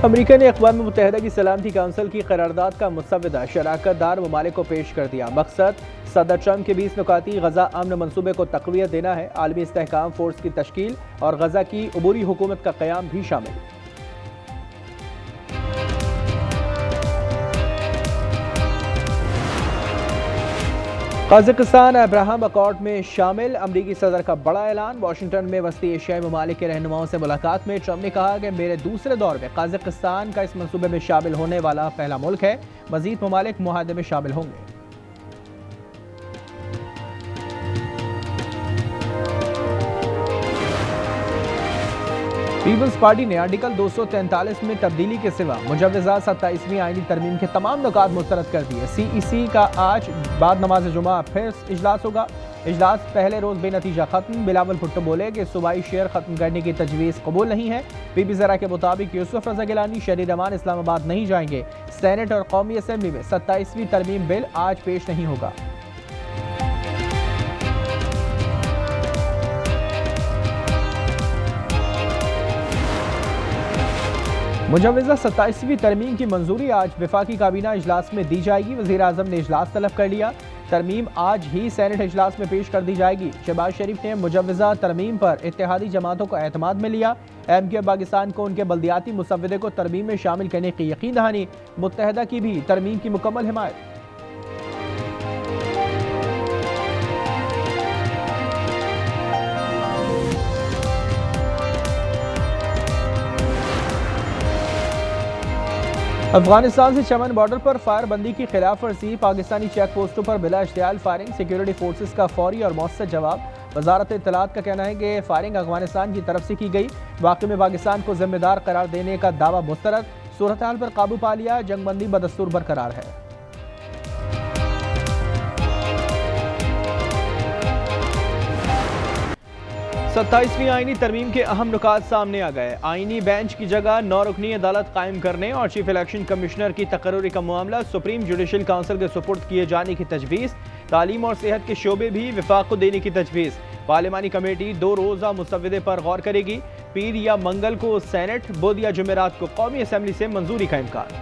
America ने अक़वाम मुत्तहिदा की सलामती काउंसिल की करारदाद का मुसव्वदा शराकत दार ममालिक को पेश कर दिया। मकसद सदर ट्रंप के 20 नुकाती गजा अमन मनसूबे को तक़वियत देना है। आलमी इस्तेहकाम फोर्स की तश्कील और गजा की अबूरी हुकूमत का क़याम भी शामिल। कज़ाकिस्तान अब्राहम अकॉर्ड में शामिल, अमरीकी सदर का बड़ा ऐलान। वाशिंगटन में वस्ती एशियाई ममालिक के रहनुमाओं से मुलाकात में ट्रंप ने कहा कि मेरे दूसरे दौर में कज़ाकिस्तान का इस मंसूबे में शामिल होने वाला पहला मुल्क है। मज़ीद ममालिक मुआहदे में शामिल होंगे। पीपल्स पार्टी ने आर्टिकल 243 में तब्दीली के सिवा मुजव्वज़ा 27वीं आईनी तरमीम के तमाम नुकात मुस्तरद कर दिए। CEC का आज बाद नमाज जुमा फिर इजलास होगा। इजलास पहले रोज बेनतीजा खत्म। बिलावल भुट्टो बोले कि सूबाई शेयर खत्म करने की तजवीज़ कबूल नहीं है। बीबी ज़रा के मुताबिक यूसुफ रज़ा गिलानी शहरी रमान इस्लामाबाद नहीं जाएंगे। सेनेट और कौमी असम्बली में 27वीं तरमीम बिल आज पेश नहीं होगा। मुजव्वज़ा 27वीं तरमीम की मंजूरी आज वफाकी काबीना इजलास में दी जाएगी। वज़ीर आज़म ने इजलास तलब कर लिया। तरमीम आज ही सेनेट इजलास में पेश कर दी जाएगी। शहबाज शरीफ ने मुजव्वज़ा तरमीम पर इत्तेहादी जमातों को एतमाद में लिया। MQ पाकिस्तान को उनके बल्दियाती मुसव्वदे को तरमीम में शामिल करने की यकीन दहानी। मुत्तहदा की भी तरमीम की मुकम्मल हिमायत। अफगानिस्तान से चमन बॉर्डर पर फायरबंदी की खिलाफ वर्जी। पाकिस्तानी चेक पोस्टों पर बिला इश्तियाल फायरिंग। सिक्योरिटी फोर्सेस का फौरी और मौसर जवाब। वजारत इत्तलात का कहना है कि फायरिंग अफगानिस्तान की तरफ से की गई। वाक़े में पाकिस्तान को जिम्मेदार करार देने का दावा मुस्तरद। सूरत हाल पर काबू पा लिया। जंगबंदी बदस्तूर बरकरार है। 27वीं आईनी तरमीम के अहम नुकात सामने आ गए। आईनी बेंच की जगह 9 रुकनी अदालत कायम करने और चीफ इलेक्शन कमिश्नर की तकर्रुरी का मामला सुप्रीम जुडिशल काउंसिल के सुपुर्द किए जाने की तजवीज़। तालीम और सेहत के शोबे भी विफाक को देने की तजवीज़। पार्लिमानी कमेटी 2 रोज़ा मुसव्वदे पर गौर करेगी। पीर या मंगल को सेनेट, बुध या जुमेरात को कौमी असम्बली से मंजूरी का इम्कान।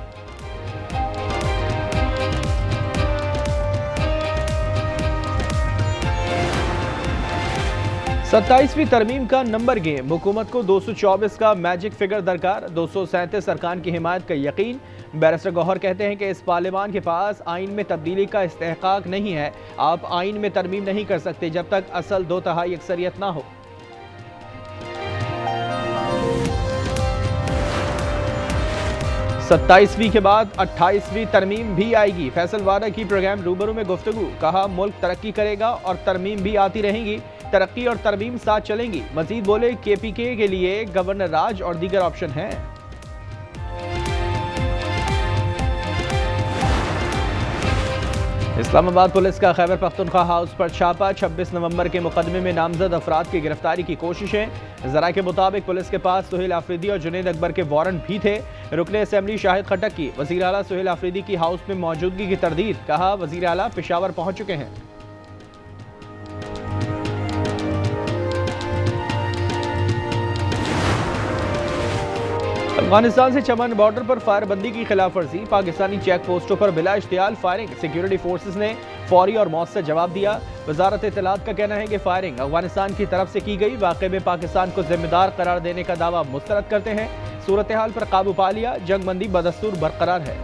सत्ताईसवीं तरमीम का नंबर गेम। हुकूमत को 224 का मैजिक फिगर दरकार। 237 अरकान की हिमायत का यकीन। बैरिस्टर गौहर कहते हैं कि इस पार्लियामान के पास आइन में तब्दीली का इस्तेहकाक नहीं है। आप आइन में तरमीम नहीं कर सकते जब तक असल 2/3 अक्सरियत ना हो। सत्ताईसवीं के बाद 28वीं तरमीम भी आएगी। फैसल वादा की प्रोग्राम रूबरू में गुफ्तगू। कहा मुल्क तरक्की करेगा और तरमीम भी आती रहेंगी। तरक्की और तरमीम साथ चलेंगी। मजीद बोले KPK के लिए गवर्नर राज और दीगर ऑप्शन हैं। इस्लामाबाद पुलिस का खैबर पख्तूनख्वा हाउस पर छापा। 26 नवंबर के मुकदमे में नामजद अफराद की गिरफ्तारी की कोशिशें। जरा के मुताबिक पुलिस के पास सुहेल आफरीदी और जुनैद अकबर के वारंट भी थे। रुकने असेंबली शाहिद खट्टक की वज़ीर आला सुहेल आफरीदी की हाउस में मौजूदगी की तरदीद। कहा वज़ीर आला पेशावर पहुंच चुके हैं। अफगानिस्तान से चमन बॉर्डर पर फायरबंदी की खिलाफ वर्जी। पाकिस्तानी चेक पोस्टों पर बिला इश्तियाल फायरिंग। सिक्योरिटी फोर्सेस ने फौरी और मौसर जवाब दिया। वजारत इत्तलात का कहना है कि फायरिंग अफगानिस्तान की तरफ से की गई। वाक़े में पाकिस्तान को जिम्मेदार करार देने का दावा मुस्तरद करते हैं। सूरत हाल पर काबू पा लिया। जंगबंदी बदस्तूर बरकरार है।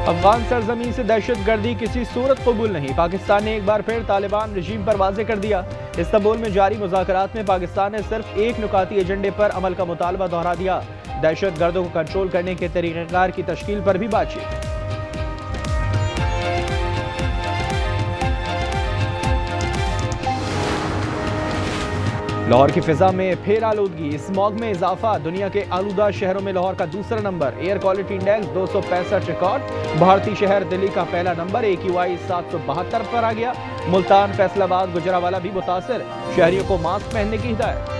अफगान सरजमीन से दहशत गर्दी किसी सूरत कबूल नहीं। पाकिस्तान ने एक बार फिर तालिबान रजीम पर वाज़े कर दिया। इस्तांबुल में जारी मुज़ाकरात में पाकिस्तान ने सिर्फ एक नुकाती एजेंडे पर अमल का मुतालबा दोहरा दिया। दहशत गर्दों को कंट्रोल करने के तरीक़ेकार की तश्कील पर भी बातचीत। लाहौर की फिजा में फिर आलूदगी। स्मॉग में इजाफा। दुनिया के आलूदा शहरों में लाहौर का दूसरा number. Air quality index 265 record. भारतीय शहर दिल्ली का पहला नंबर। AQI 772 पर आ गया। मुल्तान, फैसलाबाद, गुजरावाला भी मुतासर। शहरियों को मास्क पहनने की हिदायत।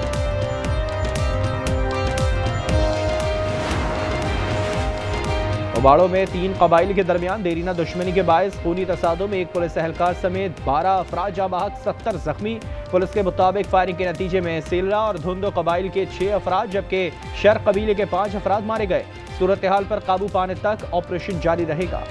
उबाड़ो में 3 कबाइल के दरमियान देरीना दुश्मनी के बायस खूनी तसादुम में एक पुलिस एहलकार समेत 12 अफराद जाँ बहक, 70 जख्मी। पुलिस के मुताबिक फायरिंग के नतीजे में सिलरा और धुंदो कबाइल के 6 अफराद जबकि शर कबीले के 5 अफराद मारे गए। सूरत हाल पर काबू पाने तक ऑपरेशन जारी रहेगा।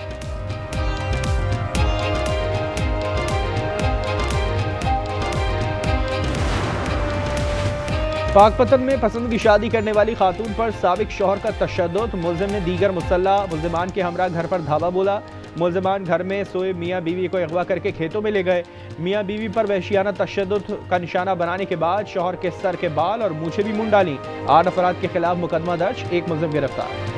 पाकपतन में पसंद की शादी करने वाली खातून पर साबिक शौहर का तशद्दुद, मुलजिम ने दीगर मुसल्ला मुलजिमान के हमरा घर पर धावा बोला। मुलजिमान घर में सोए मियाँ बीवी को अगवा करके खेतों में ले गए। मियाँ बीवी पर वहशियाना तशद्दुद का निशाना बनाने के बाद शौहर के सर के बाल और मूछें भी मुंड डाली। 8 अफराद के खिलाफ मुकदमा दर्ज, 1 मुलजिम गिरफ्तार।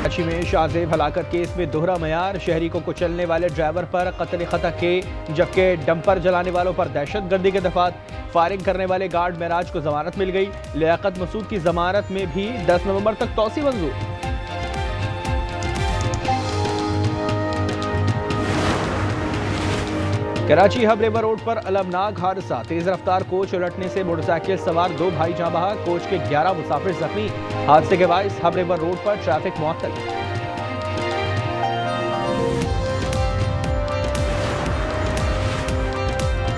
कराची में शाहजेब हलाकत केस में दोहरा मयार, शहरी को कुचलने वाले ड्राइवर पर कत्ल खता के जबकि डंपर जलाने वालों पर दहशतगर्दी के दफात। फायरिंग करने वाले गार्ड महराज को जमानत मिल गई। लियाकत मसूद की जमानत में भी 10 नवंबर तक तौसी मंजूर। कराची हब रिवर रोड पर अलमनाक हादसा, तेज रफ्तार कोच उलटने से मोटरसाइकिल सवार 2 भाई जाँ बहक, कोच के 11 मुसाफिर जख्मी। हादसे के बायस हब रिवर रोड पर ट्रैफिक मुअत्तल।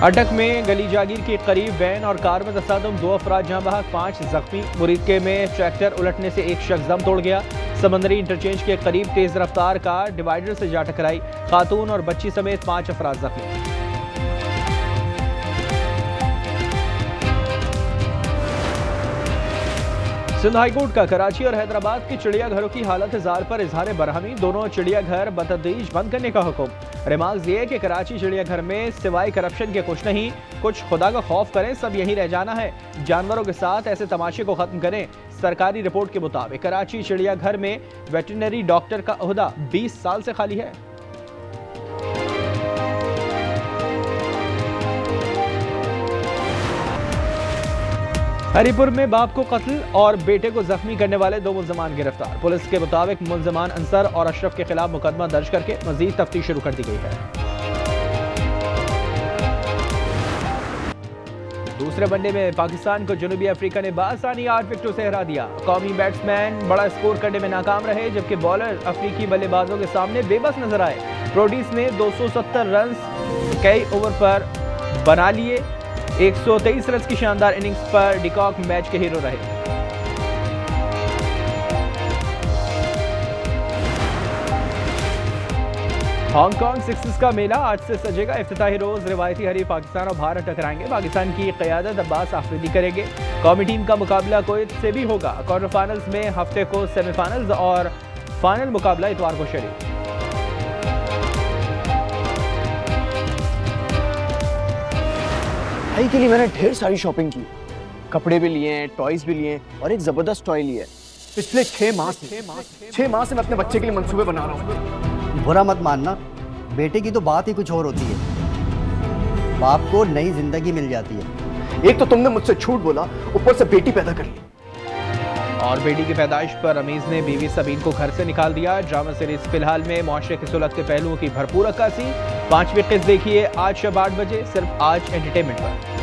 अटक में गली जागीर के करीब वैन और कार में तसादुम, 2 अफराद जाँ बहक, 5 जख्मी। मुरीदके में ट्रैक्टर उलटने से एक शख्स दम तोड़ गया। समंदरी इंटरचेंज के करीब तेज रफ्तार कार डिवाइडर से जा टकराई, खातून और बच्ची समेत 5 अफराद जख्मी। सिंध हाईकोर्ट का कराची और हैदराबाद के चिड़ियाघरों की हालत जार पर इजहार बरहमी, दोनों चिड़ियाघर बतदरीज बंद करने का हुक्म। रिमार्क्स ये कि कराची चिड़ियाघर में सिवाय करप्शन के कुछ नहीं, कुछ खुदा का खौफ करें, सब यहीं रह जाना है। जानवरों के साथ ऐसे तमाशे को खत्म करें। सरकारी रिपोर्ट के मुताबिक कराची चिड़ियाघर में वेटरनरी डॉक्टर का ओहदा 20 साल से खाली है। हरीपुर में बाप को कत्ल और बेटे को जख्मी करने वाले 2 मुलजमान गिरफ्तार। पुलिस के मुताबिक मुलजमान अंसर और अशरफ के खिलाफ मुकदमा दर्ज करके मजीद तफ्तीश शुरू कर दी गई है। दूसरे वनडे में पाकिस्तान को जनूबी अफ्रीका ने बासानी 8 विकेटों से हरा दिया। कौमी बैट्समैन बड़ा स्कोर करने में नाकाम रहे जबकि बॉलर अफ्रीकी बल्लेबाजों के सामने बेबस नजर आए। प्रोडीज ने 270 रन कई ओवर पर बना लिए। 123 रन की शानदार इनिंग्स पर डिकॉक मैच के हीरो रहे। हांगकांग सिक्सेस का मेला आज से सजेगा। इफ्तिताही रोज रिवायती हरीफ पाकिस्तान और भारत टकराएंगे। पाकिस्तान की क़यादत अब्बास आफरीदी करेंगे। कौमी टीम का मुकाबला कुवैत से भी होगा। क्वार्टर फाइनल्स में हफ्ते को सेमीफाइनल्स और फाइनल मुकाबला इतवार को शुरू। भाई के लिए मैंने ढेर सारी शॉपिंग की, कपड़े भी लिए हैं, टॉयज भी लिए हैं और एक जबरदस्त टॉय लिया है। पिछले 6 माह से मैं अपने बच्चे के लिए मंसूबे बना रहा हूँ। बुरा मत मानना, बेटे की तो बात ही कुछ और होती है। बाप को नई जिंदगी मिल जाती है। एक तो तुमने मुझसे झूठ बोला, ऊपर से बेटी पैदा कर ली। और बेटी की पैदाइश पर रमीज ने बीवी सबीन को घर से निकाल दिया। ड्रामा सीरीज फिलहाल में मुआशरे के सुलगते पहलुओं की भरपूर अक्कासी। 5 विकेट देखिए आज शाम 8 बजे सिर्फ आज एंटरटेनमेंट पर।